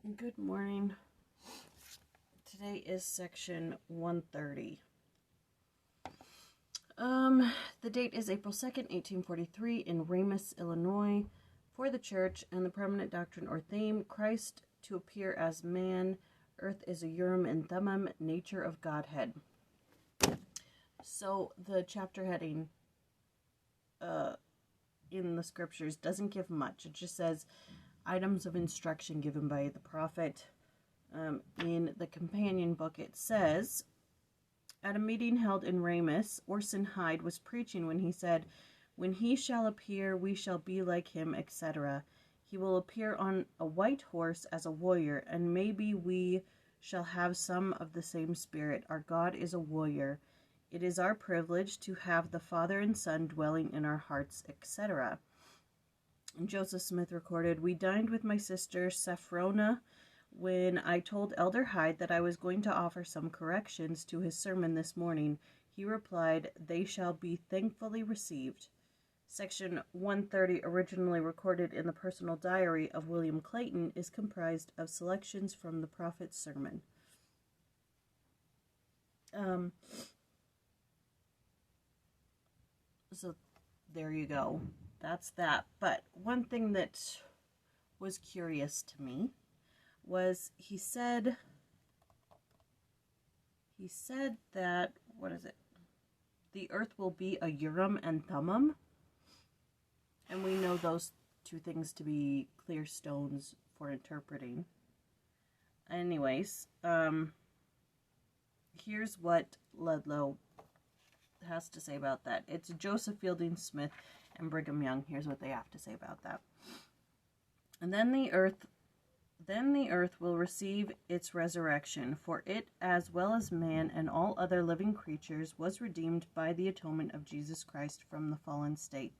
Good morning. Today is section 130. The date is April 2nd, 1843 in Ramus, Illinois, for the church, and the prominent doctrine or theme, Christ to appear as man, earth is a Urim and Thummim, nature of Godhead. So the chapter heading in the scriptures doesn't give much. It just says items of instruction given by the prophet. In the companion book it says, at a meeting held in Ramus, Orson Hyde was preaching when he said, "When he shall appear, we shall be like him, etc. He will appear on a white horse as a warrior, and maybe we shall have some of the same spirit. Our God is a warrior. It is our privilege to have the Father and Son dwelling in our hearts, etc." And Joseph Smith recorded, "We dined with my sister Saphrona when I told Elder Hyde that I was going to offer some corrections to his sermon this morning. He replied, 'They shall be thankfully received.'" Section 130, originally recorded in the personal diary of William Clayton, is comprised of selections from the prophet's sermon. So there you go. That's that. But one thing that was curious to me was he said that, what is it? The earth will be a Urim and Thummim. And we know those two things to be clear stones for interpreting. Anyways, here's what Ludlow has to say about that. It's Joseph Fielding Smith and Brigham Young. Here's what they have to say about that. "And then the earth will receive its resurrection, for it, as well as man and all other living creatures, was redeemed by the atonement of Jesus Christ from the fallen state.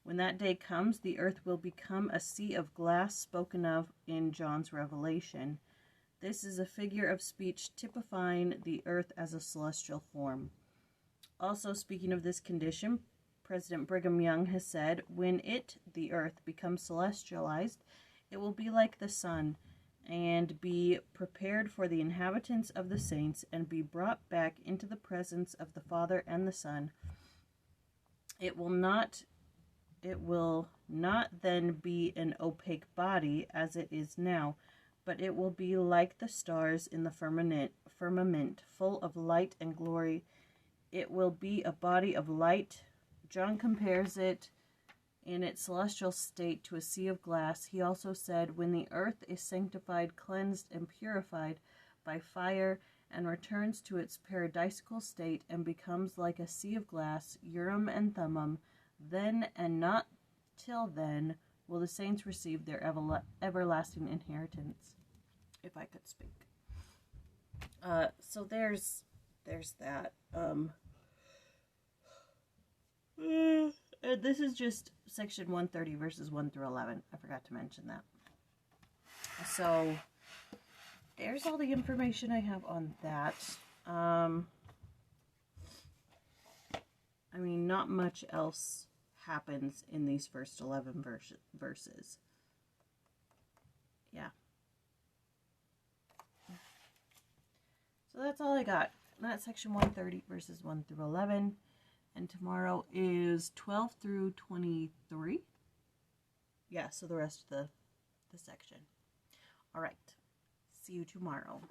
When that day comes, the earth will become a sea of glass spoken of in John's Revelation. This is a figure of speech typifying the earth as a celestial form. Also, speaking of this condition, President Brigham Young has said, when the earth, becomes celestialized, it will be like the sun, and be prepared for the inhabitants of the saints, and be brought back into the presence of the Father and the Son. It will not then be an opaque body as it is now, but it will be like the stars in the firmament, full of light and glory. It will be a body of light." John compares it in its celestial state to a sea of glass. He also said, when the earth is sanctified, cleansed, and purified by fire, and returns to its paradisical state, and becomes like a sea of glass, Urim and Thummim, then and not till then will the saints receive their everlasting inheritance. If I could speak. So there's that. This is just section 130, verses 1 through 11. I forgot to mention that. So there's all the information I have on that. I mean, not much else happens in these first 11 verses. Yeah. So that's all I got. That's section 130, verses 1 through 11. And tomorrow is 12 through 23. Yeah, so the rest of the section. All right. See you tomorrow.